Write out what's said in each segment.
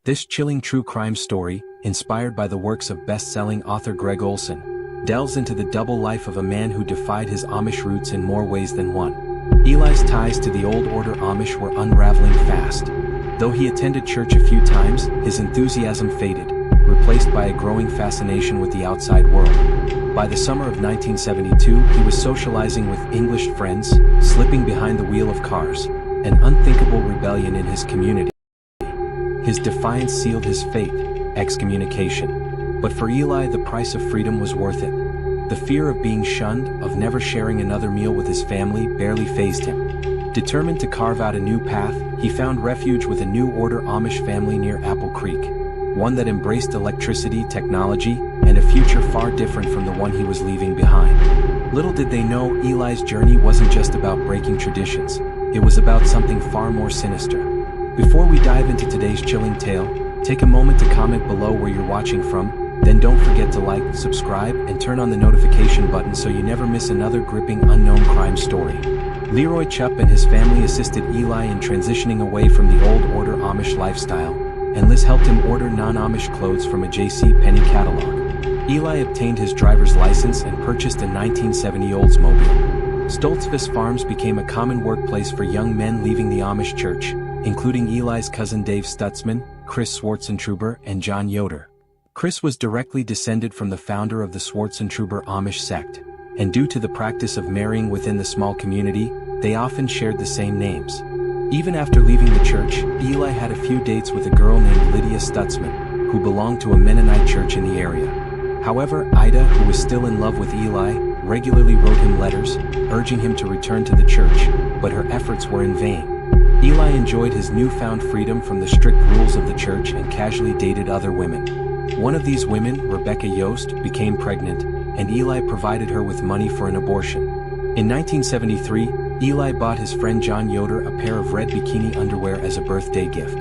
This chilling true crime story, inspired by the works of best-selling author Gregg Olsen, delves into the double life of a man who defied his Amish roots in more ways than one. Eli's ties to the old order Amish were unraveling fast. Though he attended church a few times, his enthusiasm faded, replaced by a growing fascination with the outside world. By the summer of 1972, he was socializing with English friends, slipping behind the wheel of cars, an unthinkable rebellion in his community. His defiance sealed his fate, excommunication. But for Eli, the price of freedom was worth it. The fear of being shunned, of never sharing another meal with his family, barely fazed him. Determined to carve out a new path, he found refuge with a new order Amish family near Apple Creek, one that embraced electricity, technology, and a future far different from the one he was leaving behind. Little did they know, Eli's journey wasn't just about breaking traditions, it was about something far more sinister. Before we dive into today's chilling tale, take a moment to comment below where you're watching from, then don't forget to like, subscribe, and turn on the notification button so you never miss another gripping unknown crime story. Leroy Chupp and his family assisted Eli in transitioning away from the old order Amish lifestyle, and Liz helped him order non-Amish clothes from a J.C. Penney catalog. Eli obtained his driver's license and purchased a 1970 Oldsmobile. Stoltzfus Farms became a common workplace for young men leaving the Amish church, including Eli's cousin Dave Stutzman, Chris Swartzentruber, and John Yoder. Chris was directly descended from the founder of the Swartzentruber Amish sect, and due to the practice of marrying within the small community, they often shared the same names. Even after leaving the church, Eli had a few dates with a girl named Ida Stutzman, who belonged to a Mennonite church in the area. However, Ida, who was still in love with Eli, regularly wrote him letters, urging him to return to the church, but her efforts were in vain. Eli enjoyed his newfound freedom from the strict rules of the church and casually dated other women. One of these women, Rebecca Yost, became pregnant, and Eli provided her with money for an abortion. In 1973, Eli bought his friend John Yoder a pair of red bikini underwear as a birthday gift.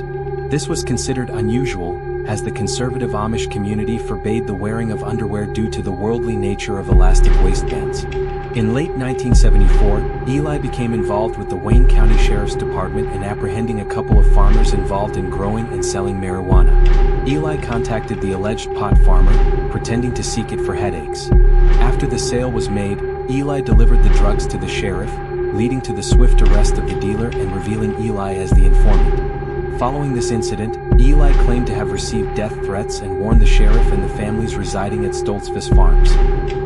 This was considered unusual, as the conservative Amish community forbade the wearing of underwear due to the worldly nature of elastic waistbands. In late 1974, Eli became involved with the Wayne County Sheriff's Department in apprehending a couple of farmers involved in growing and selling marijuana. Eli contacted the alleged pot farmer, pretending to seek it for headaches. After the sale was made, Eli delivered the drugs to the sheriff, leading to the swift arrest of the dealer and revealing Eli as the informant. Following this incident, Eli claimed to have received death threats and warned the sheriff and the families residing at Stoltzfus Farms.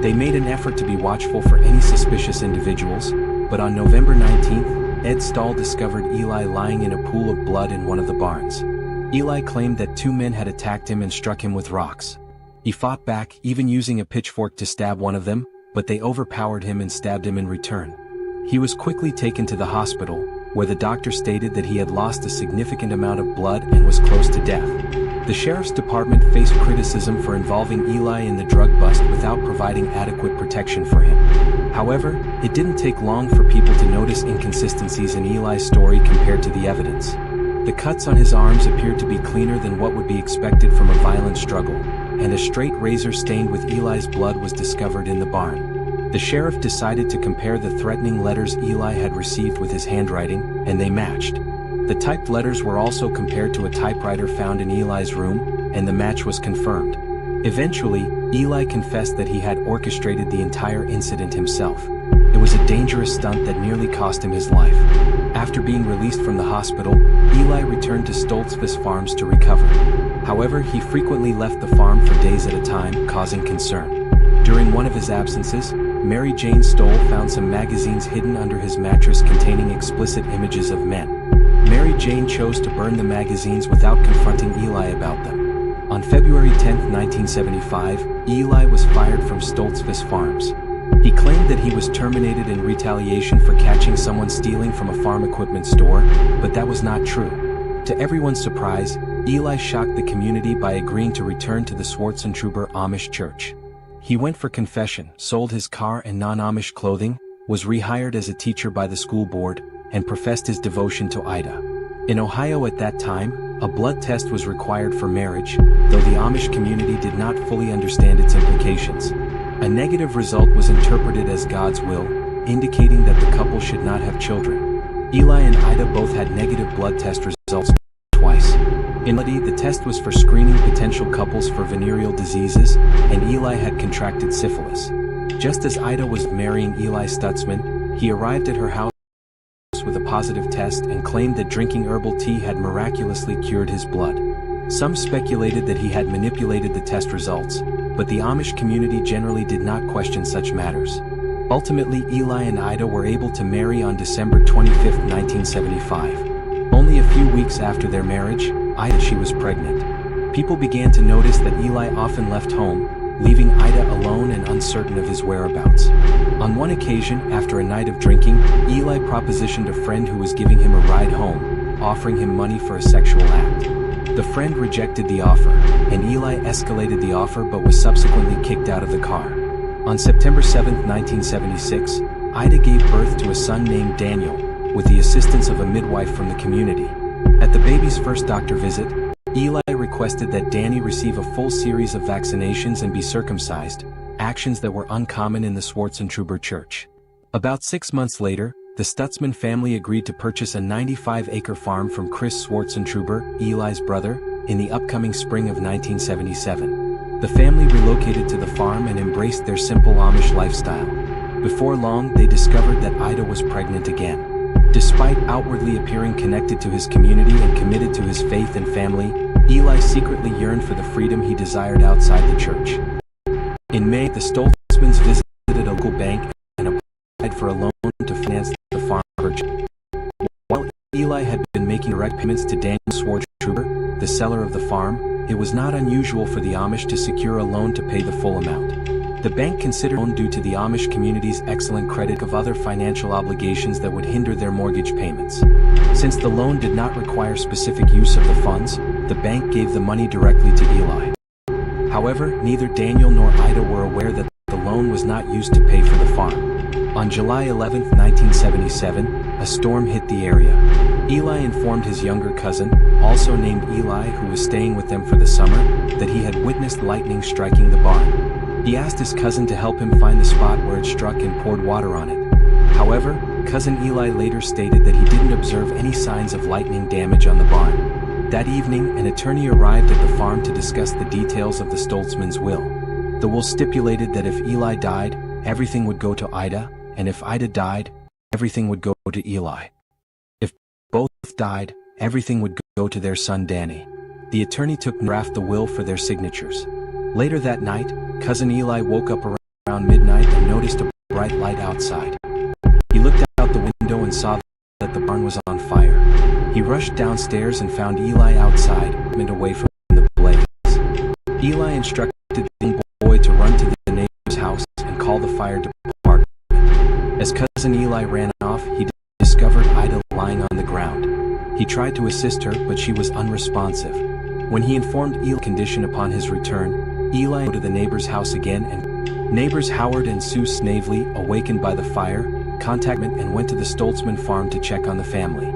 They made an effort to be watchful for any suspicious individuals, but on November 19th, Ed Stahl discovered Eli lying in a pool of blood in one of the barns. Eli claimed that two men had attacked him and struck him with rocks. He fought back, even using a pitchfork to stab one of them, but they overpowered him and stabbed him in return. He was quickly taken to the hospital, where the doctor stated that he had lost a significant amount of blood and was close to death. The sheriff's department faced criticism for involving Eli in the drug bust without providing adequate protection for him. However, it didn't take long for people to notice inconsistencies in Eli's story compared to the evidence. The cuts on his arms appeared to be cleaner than what would be expected from a violent struggle, and a straight razor stained with Eli's blood was discovered in the barn. The sheriff decided to compare the threatening letters Eli had received with his handwriting, and they matched. The typed letters were also compared to a typewriter found in Eli's room, and the match was confirmed. Eventually, Eli confessed that he had orchestrated the entire incident himself. It was a dangerous stunt that nearly cost him his life. After being released from the hospital, Eli returned to Stoltzfus Farms to recover. However, he frequently left the farm for days at a time, causing concern. During one of his absences, Mary Jane Stoll found some magazines hidden under his mattress containing explicit images of men. Mary Jane chose to burn the magazines without confronting Eli about them. On February 10, 1975, Eli was fired from Stoltzfus Farms. He claimed that he was terminated in retaliation for catching someone stealing from a farm equipment store, but that was not true. To everyone's surprise, Eli shocked the community by agreeing to return to the Swartzentruber Amish church. He went for confession, sold his car and non-Amish clothing, was rehired as a teacher by the school board, and professed his devotion to Ida. In Ohio at that time, a blood test was required for marriage, though the Amish community did not fully understand its implications. A negative result was interpreted as God's will, indicating that the couple should not have children. Eli and Ida both had negative blood test results twice. In reality, the test was for screening potential couples for venereal diseases, and Eli had contracted syphilis. Just as Ida was marrying Eli Stutzman, he arrived at her house with a positive test and claimed that drinking herbal tea had miraculously cured his blood. Some speculated that he had manipulated the test results, but the Amish community generally did not question such matters. Ultimately, Eli and Ida were able to marry on December 25, 1975. Only a few weeks after their marriage, she was pregnant. People began to notice that Eli often left home, leaving Ida alone and uncertain of his whereabouts. On one occasion, after a night of drinking, Eli propositioned a friend who was giving him a ride home, offering him money for a sexual act. The friend rejected the offer, and Eli escalated the offer but was subsequently kicked out of the car. On September 7, 1976, Ida gave birth to a son named Daniel, with the assistance of a midwife from the community. At the baby's first doctor visit, Eli requested that Danny receive a full series of vaccinations and be circumcised, actions that were uncommon in the Schwarzentruber church. About 6 months later, the Stutzman family agreed to purchase a 95-acre farm from Chris Schwarzentruber, Eli's brother, in the upcoming spring of 1977. The family relocated to the farm and embraced their simple Amish lifestyle. Before long, they discovered that Ida was pregnant again. Despite outwardly appearing connected to his community and committed to his faith and family, Eli secretly yearned for the freedom he desired outside the church. In May, the Stutzmans visited a local bank and applied for a loan to finance the farm purchase. While Eli had been making direct payments to Daniel Schwarzentruber, the seller of the farm, it was not unusual for the Amish to secure a loan to pay the full amount. The bank considered the loan due to the Amish community's excellent credit of other financial obligations that would hinder their mortgage payments. Since the loan did not require specific use of the funds, the bank gave the money directly to Eli. However, neither Daniel nor Ida were aware that the loan was not used to pay for the farm. On July 11, 1977, a storm hit the area. Eli informed his younger cousin, also named Eli, who was staying with them for the summer, that he had witnessed lightning striking the barn. He asked his cousin to help him find the spot where it struck and poured water on it. However, cousin Eli later stated that he didn't observe any signs of lightning damage on the barn. That evening, an attorney arrived at the farm to discuss the details of the Stutzman's will. The will stipulated that if Eli died, everything would go to Ida, and if Ida died, everything would go to Eli. If both died, everything would go to their son Danny. The attorney took and drafted the will for their signatures. Later that night, cousin Eli woke up around midnight and noticed a bright light outside. He looked out the window and saw that the barn was on fire. He rushed downstairs and found Eli outside and away from the blaze. Eli instructed the young boy to run to the neighbor's house and call the fire department. As cousin Eli ran off, he discovered Ida lying on the ground. He tried to assist her, but she was unresponsive. When he informed Eli's condition upon his return, Eli went to the neighbor's house again, and neighbors Howard and Sue Snavely, awakened by the fire, contacted and went to the Stutzman farm to check on the family.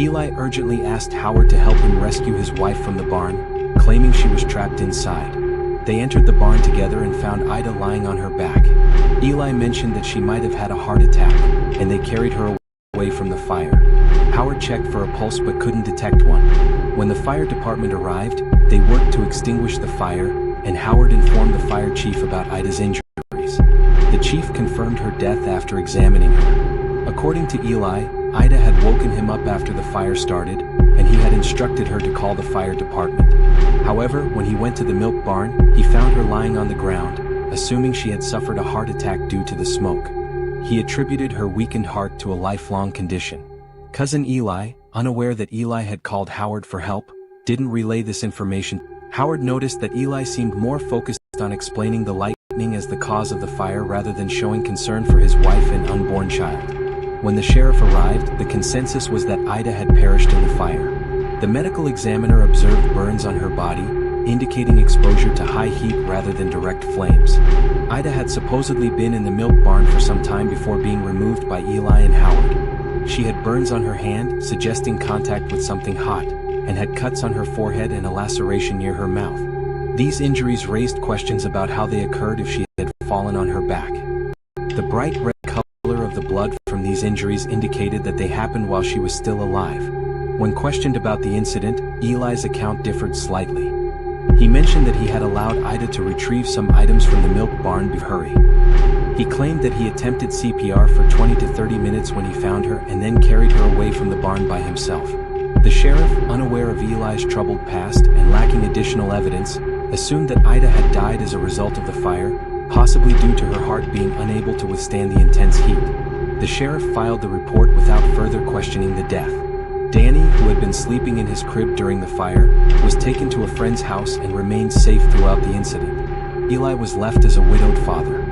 Eli urgently asked Howard to help him rescue his wife from the barn, claiming she was trapped inside. They entered the barn together and found Ida lying on her back. Eli mentioned that she might have had a heart attack, and they carried her away from the fire. Howard checked for a pulse but couldn't detect one. When the fire department arrived, they worked to extinguish the fire, and Howard informed the fire chief about Ida's injuries. The chief confirmed her death after examining her. According to Eli, Ida had woken him up after the fire started, and he had instructed her to call the fire department. However, when he went to the milk barn, he found her lying on the ground, assuming she had suffered a heart attack due to the smoke. He attributed her weakened heart to a lifelong condition. Cousin Eli, unaware that Eli had called Howard for help, didn't relay this information. Howard noticed that Eli seemed more focused on explaining the lightning as the cause of the fire rather than showing concern for his wife and unborn child. When the sheriff arrived, the consensus was that Ida had perished in the fire. The medical examiner observed burns on her body, indicating exposure to high heat rather than direct flames. Ida had supposedly been in the milk barn for some time before being removed by Eli and Howard. She had burns on her hand, suggesting contact with something hot, and had cuts on her forehead and a laceration near her mouth. These injuries raised questions about how they occurred if she had fallen on her back. The bright red color of the blood from these injuries indicated that they happened while she was still alive. When questioned about the incident, Eli's account differed slightly. He mentioned that he had allowed Ida to retrieve some items from the milk barn before hurry. He claimed that he attempted CPR for 20 to 30 minutes when he found her and then carried her away from the barn by himself. The sheriff, unaware of Eli's troubled past and lacking additional evidence, assumed that Ida had died as a result of the fire, possibly due to her heart being unable to withstand the intense heat. The sheriff filed the report without further questioning the death. Danny, who had been sleeping in his crib during the fire, was taken to a friend's house and remained safe throughout the incident. Eli was left as a widowed father.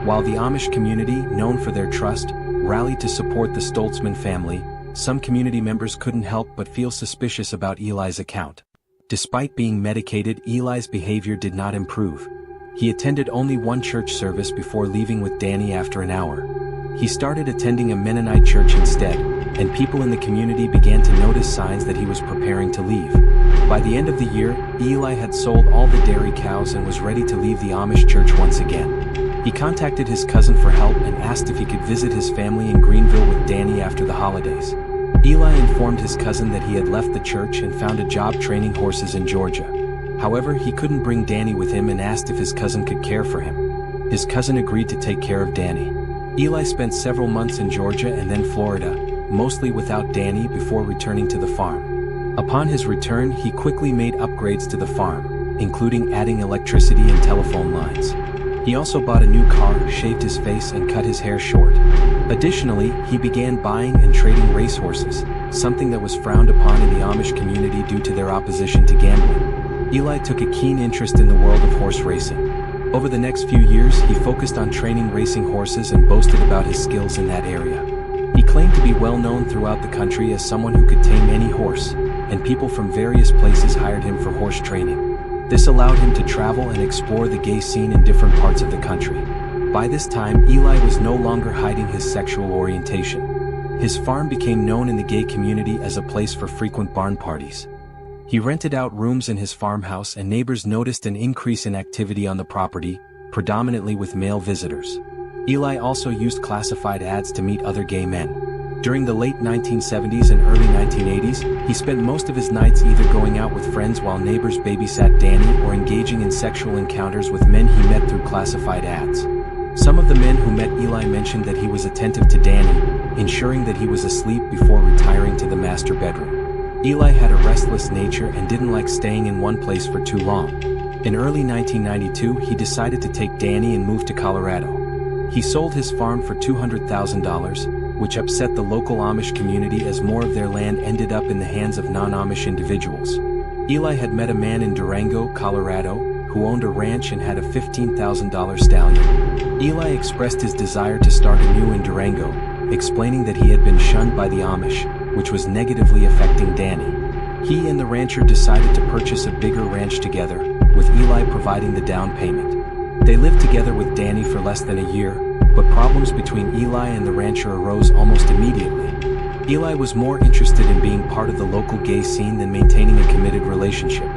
While the Amish community, known for their trust, rallied to support the Stutzman family, some community members couldn't help but feel suspicious about Eli's account. Despite being medicated, Eli's behavior did not improve. He attended only one church service before leaving with Danny after an hour. He started attending a Mennonite church instead, and people in the community began to notice signs that he was preparing to leave. By the end of the year, Eli had sold all the dairy cows and was ready to leave the Amish church once again. He contacted his cousin for help and asked if he could visit his family in Greenville with Danny after the holidays. Eli informed his cousin that he had left the church and found a job training horses in Georgia. However, he couldn't bring Danny with him and asked if his cousin could care for him. His cousin agreed to take care of Danny. Eli spent several months in Georgia and then Florida, mostly without Danny, before returning to the farm. Upon his return, he quickly made upgrades to the farm, including adding electricity and telephone lines. He also bought a new car, shaved his face and cut his hair short. Additionally, he began buying and trading racehorses, something that was frowned upon in the Amish community due to their opposition to gambling. Eli took a keen interest in the world of horse racing. Over the next few years, he focused on training racing horses and boasted about his skills in that area. He claimed to be well known throughout the country as someone who could tame any horse, and people from various places hired him for horse training. This allowed him to travel and explore the gay scene in different parts of the country. By this time, Eli was no longer hiding his sexual orientation. His farm became known in the gay community as a place for frequent barn parties. He rented out rooms in his farmhouse and neighbors noticed an increase in activity on the property, predominantly with male visitors. Eli also used classified ads to meet other gay men. During the late 1970s and early 1980s, he spent most of his nights either going out with friends while neighbors babysat Danny or engaging in sexual encounters with men he met through classified ads. Some of the men who met Eli mentioned that he was attentive to Danny, ensuring that he was asleep before retiring to the master bedroom. Eli had a restless nature and didn't like staying in one place for too long. In early 1992, he decided to take Danny and move to Colorado. He sold his farm for $200,000, which upset the local Amish community as more of their land ended up in the hands of non-Amish individuals. Eli had met a man in Durango, Colorado, who owned a ranch and had a $15,000 stallion. Eli expressed his desire to start anew in Durango, explaining that he had been shunned by the Amish, which was negatively affecting Danny. He and the rancher decided to purchase a bigger ranch together, with Eli providing the down payment. They lived together with Danny for less than a year, but problems between Eli and the rancher arose almost immediately. Eli was more interested in being part of the local gay scene than maintaining a committed relationship.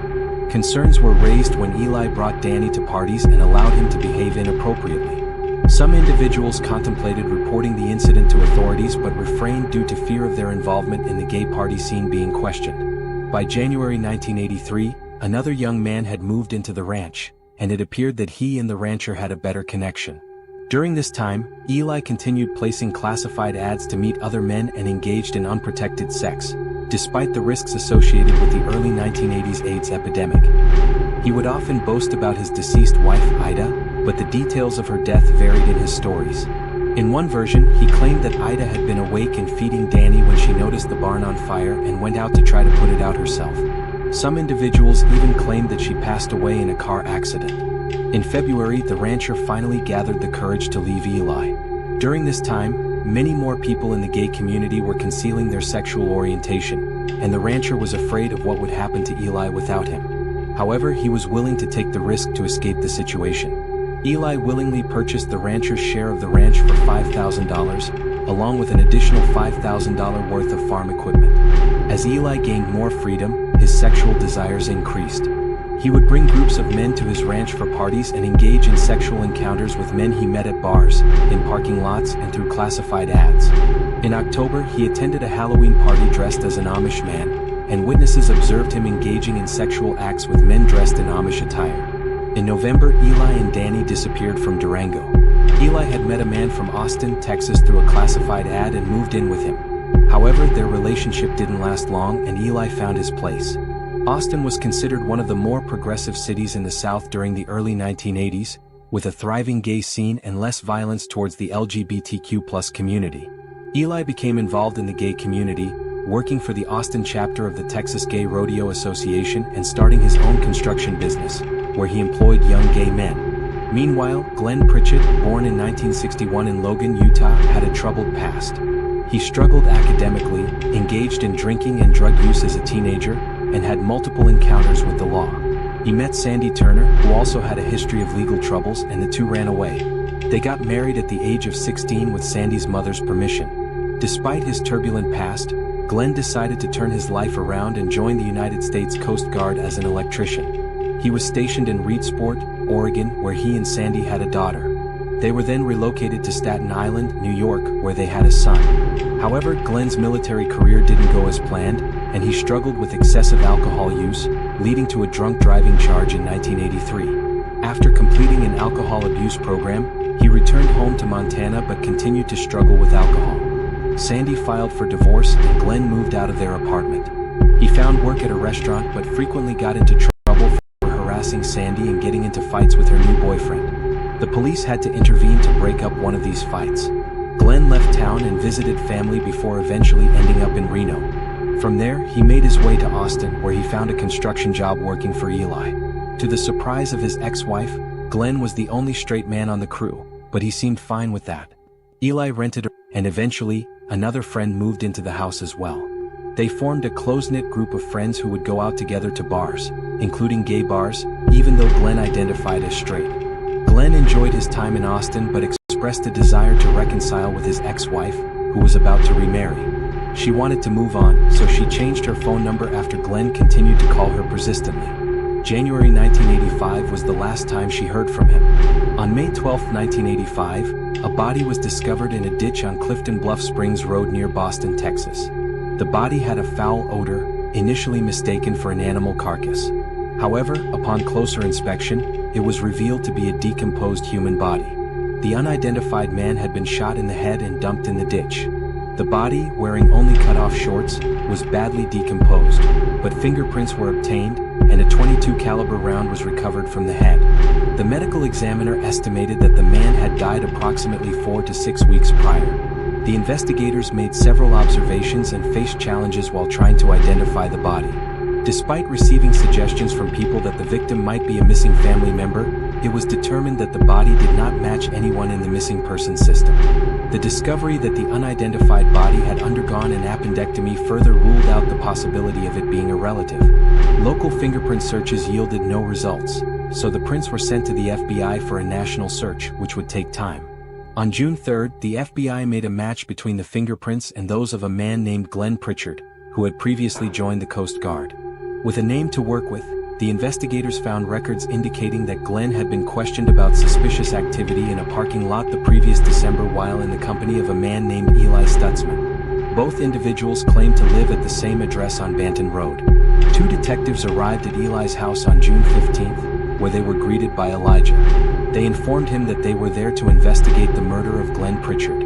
Concerns were raised when Eli brought Danny to parties and allowed him to behave inappropriately. Some individuals contemplated reporting the incident to authorities but refrained due to fear of their involvement in the gay party scene being questioned. By January 1983, another young man had moved into the ranch, and it appeared that he and the rancher had a better connection. During this time, Eli continued placing classified ads to meet other men and engaged in unprotected sex, despite the risks associated with the early 1980s AIDS epidemic. He would often boast about his deceased wife Ida, but the details of her death varied in his stories. In one version, he claimed that Ida had been awake and feeding Danny when she noticed the barn on fire and went out to try to put it out herself. Some individuals even claimed that she passed away in a car accident. In February, the rancher finally gathered the courage to leave Eli. During this time, many more people in the gay community were concealing their sexual orientation, and the rancher was afraid of what would happen to Eli without him. However, he was willing to take the risk to escape the situation. Eli willingly purchased the rancher's share of the ranch for $5,000, along with an additional $5,000 worth of farm equipment. As Eli gained more freedom, his sexual desires increased. He would bring groups of men to his ranch for parties and engage in sexual encounters with men he met at bars, in parking lots, and through classified ads. In October, he attended a Halloween party dressed as an Amish man, and witnesses observed him engaging in sexual acts with men dressed in Amish attire. In November, Eli and Danny disappeared from Durango. Eli had met a man from Austin, Texas through a classified ad and moved in with him. However, their relationship didn't last long and Eli found his place. Austin was considered one of the more progressive cities in the South during the early 1980s, with a thriving gay scene and less violence towards the LGBTQ+ community. Eli became involved in the gay community, working for the Austin chapter of the Texas Gay Rodeo Association and starting his own construction business, where he employed young gay men. Meanwhile, Glenn Pritchett, born in 1961 in Logan, Utah, had a troubled past. He struggled academically, engaged in drinking and drug use as a teenager, and had multiple encounters with the law. He met Sandy Turner, who also had a history of legal troubles, and the two ran away. They got married at the age of 16 with Sandy's mother's permission. Despite his turbulent past, Glenn decided to turn his life around and join the United States Coast Guard as an electrician. He was stationed in Reedsport, Oregon, where he and Sandy had a daughter. They were then relocated to Staten Island, New York, where they had a son. However, Glenn's military career didn't go as planned, and he struggled with excessive alcohol use, leading to a drunk driving charge in 1983. After completing an alcohol abuse program, he returned home to Montana but continued to struggle with alcohol. Sandy filed for divorce and Glenn moved out of their apartment. He found work at a restaurant but frequently got into trouble for harassing Sandy and getting into fights with her new boyfriend. The police had to intervene to break up one of these fights. Glenn left town and visited family before eventually ending up in Reno. From there, he made his way to Austin, where he found a construction job working for Eli. To the surprise of his ex-wife, Glenn was the only straight man on the crew, but he seemed fine with that. Eli rented her, and eventually, another friend moved into the house as well. They formed a close-knit group of friends who would go out together to bars, including gay bars, even though Glenn identified as straight. Glenn enjoyed his time in Austin but expressed a desire to reconcile with his ex-wife, who was about to remarry. She wanted to move on, so she changed her phone number after Glenn continued to call her persistently. January 1985 was the last time she heard from him. On May 12, 1985, a body was discovered in a ditch on Clifton Bluff Springs Road near Boston, Texas. The body had a foul odor, initially mistaken for an animal carcass. However, upon closer inspection, it was revealed to be a decomposed human body. The unidentified man had been shot in the head and dumped in the ditch. The body, wearing only cut-off shorts, was badly decomposed, but fingerprints were obtained, and a .22 caliber round was recovered from the head. The medical examiner estimated that the man had died approximately 4 to 6 weeks prior. The investigators made several observations and faced challenges while trying to identify the body. Despite receiving suggestions from people that the victim might be a missing family member, it was determined that the body did not match anyone in the missing persons system. The discovery that the unidentified body had undergone an appendectomy further ruled out the possibility of it being a relative. Local fingerprint searches yielded no results, so the prints were sent to the FBI for a national search, which would take time. On June 3, the FBI made a match between the fingerprints and those of a man named Glenn Pritchett, who had previously joined the Coast Guard. With a name to work with, the investigators found records indicating that Glenn had been questioned about suspicious activity in a parking lot the previous December while in the company of a man named Eli Stutzman. Both individuals claimed to live at the same address on Banton Road. 2 detectives arrived at Eli's house on June 15, where they were greeted by Elijah. They informed him that they were there to investigate the murder of Glenn Pritchett.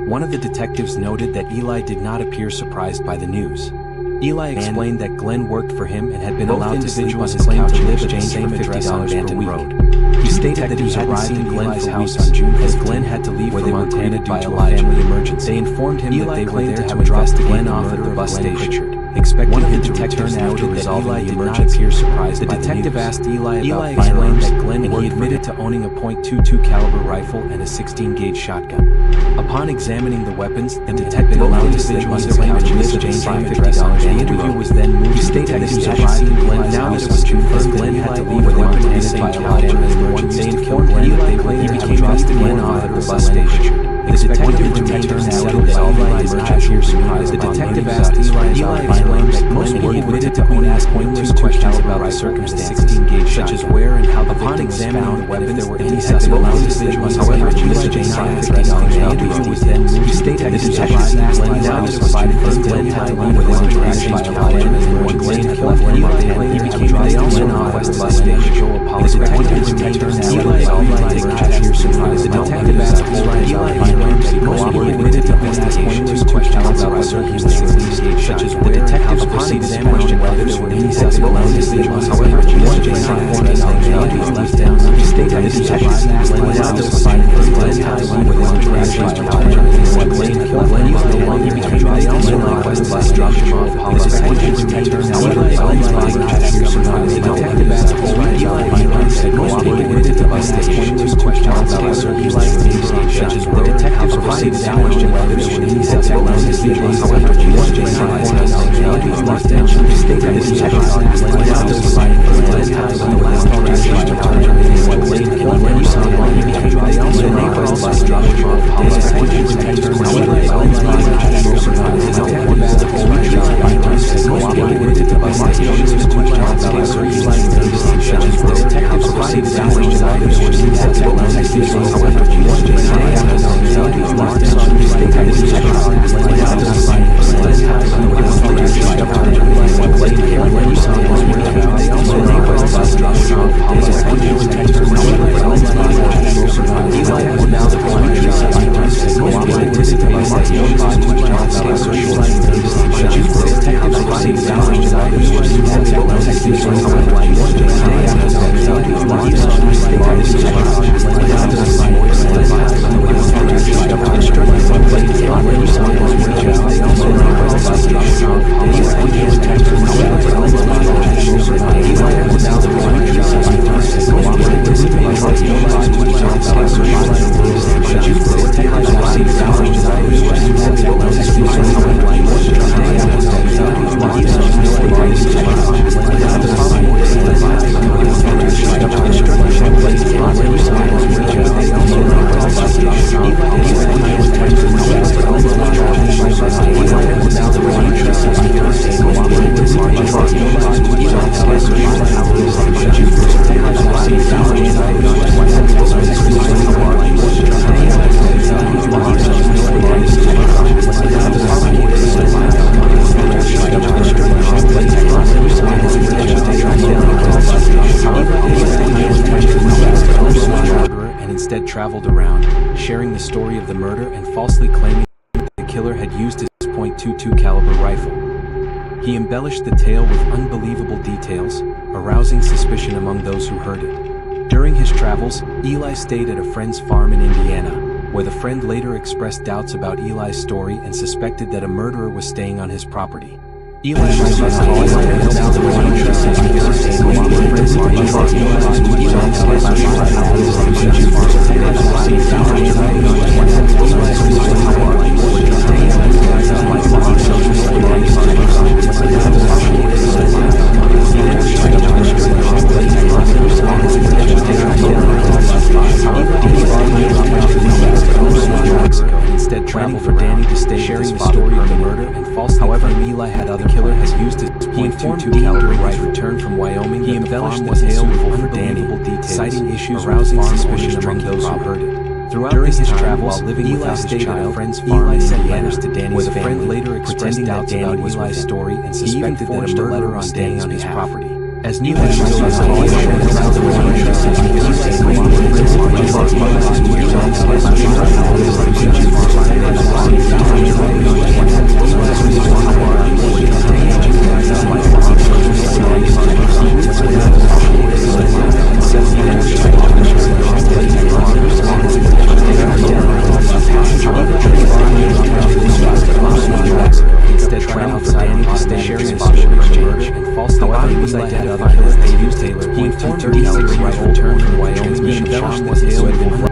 One of the detectives noted that Eli did not appear surprised by the news. Eli explained that Glenn worked for him and had been allowed to sleep on his couch in exchange for $50 on Banton Road. He stated that he hadn't seen Glenn's house on June as Glenn had to leave for Montana due to a family emergency. They informed him that they were there to investigate Glenn off at the bus station, expecting him to return after resolving the emergency. The detective asked Eli about firearms, and he admitted to owning a .22 caliber rifle and a 16-gauge shotgun. Upon examining the weapons, the detective allowed the individuals to claim to exchange $50. The interview was then moved. He stated that he had seen Glenn now that it was confirmed Glenn had to leave with a weapon in the same caliber as the one used to kill Glenn. Eli claimed he became Glenn off at the bus station. The detective remained and settled that Eli did not appear surprised. The detective asked Eli about firearms, and he admitted typically ask numerous questions about the circumstances, such as where and how the victim was found and if there were any suspect individuals. However, Eli did not answer these questions. He was then moved to the detectives asked Eli to provide first time with his interactions with Ida and one Glenn had left him on the way. They also requested the station to apologize. The detective asked Eli admitted to asking numerous questions about the circumstances, such as where and how the detectives questioned whether there were any suspect individuals. However, Eli did not inform us that Eli was left down on the state. The detectives asked Eli to provide first time with his interactions with Ida and one Glenn was no longer became they also requested the station to apologize. The detective asked Eli said admitted to asking numerous questions about whether Eli such as where and how the detectives questioned whether there were any suspect individuals. However, Eli did not inform us that Eli was left down on the state. The detectives asked Eli to provide first time with his interactions with Ida and one Glenn was no longer became they also requested the station to apologize. Traveled around, sharing the story of the murder and falsely claiming that the killer had used his .22 caliber rifle. He embellished the tale with unbelievable details, arousing suspicion among those who heard it. During his travels, Eli stayed at a friend's farm in Indiana, where the friend later expressed doubts about Eli's story and suspected that a murderer was staying on his property. Eli instead traveled for Danny to stay sharing the story of the murder and falsely. However, Eli had other killer has used his .22 caliber rifle. Return from Wyoming, he embellished the tale with unbelievable details, citing issues arousing suspicion among those who heard it. Throughout his travels, while living Eli stayed at a friend's farm in Indiana, where the friend later expressed doubts about Eli's story and suspected that a murderer was staying on his property. As Eli instead traveled for Danny to stay sharing his story of the murder and false. However, he was identified as David Taylor. He informed 36-year-old returned from Wyoming. He embellished the tale with unbelievable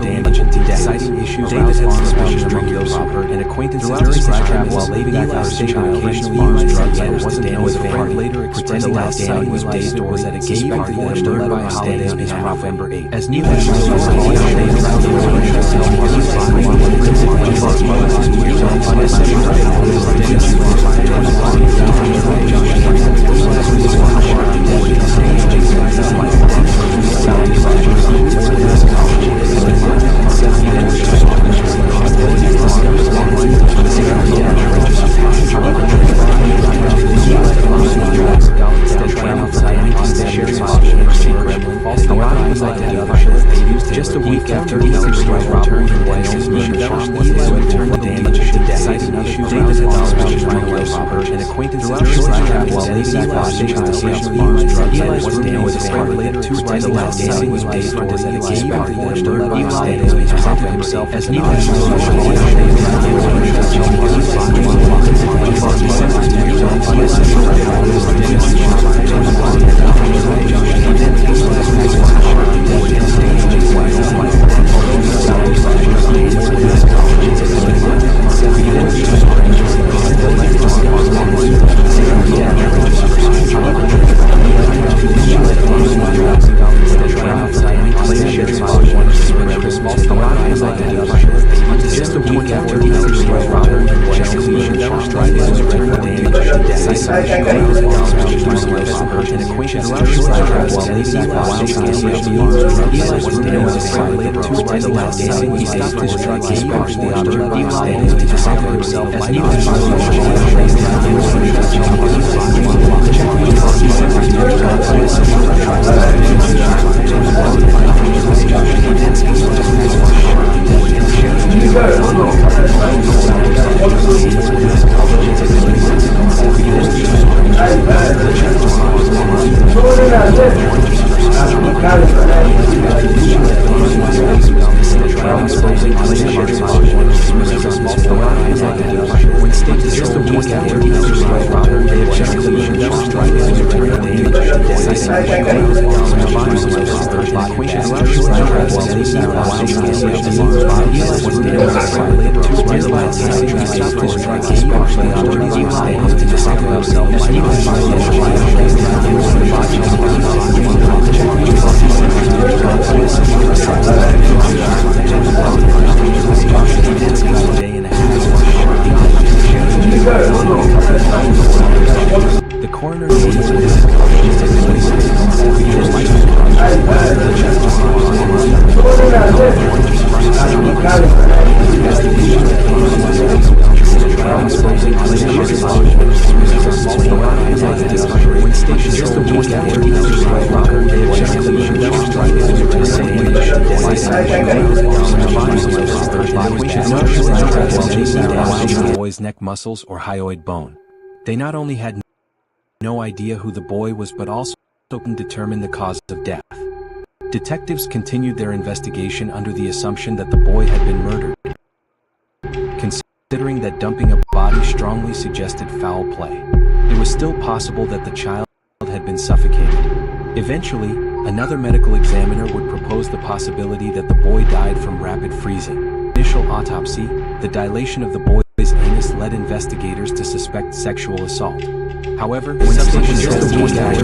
citing issues David had suspicion among those who heard and acquaintances during his travel while leaving Eli stayed at a friend's farm in Indiana wasn't Danny's family. Later expressed that Danny was David was at a gay party that occurred by holiday on his November 8th. As Eli Just a week after Eli's returned from his mission, Eli returned the damage to death. Citing issues David had switched an acquaintance while Lady was stationed to see how Eli's roommate was discovered that two Ida Stutzman was paid for his Eli presented himself as an The coroner the boy's neck muscles or hyoid bone. They not only had no idea who the boy was but also couldn't determine the cause of death. Detectives continued their investigation under the assumption that the boy had been murdered, considering that dumping a body strongly suggested foul play. It was still possible that the child had been suffocated. Eventually, another medical examiner would propose the possibility that the boy died from rapid freezing. Initial autopsy, the dilation of the boy's anus led investigators to suspect sexual assault. However, when suspicion said the boy died,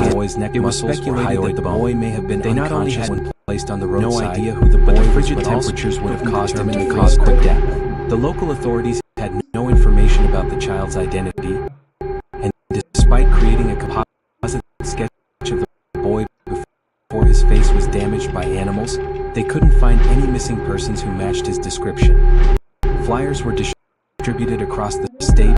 the boy's neck muscles were speculated that the boy may have been unconscious when placed on the roadside. No idea who the boy was, frigid temperatures would have caused him to cause quick death. The local authorities had no information about the child's identity, and despite creating a composite sketch of the boy before his face was damaged by animals, they couldn't find any missing persons who matched his description. Flyers were distributed across the state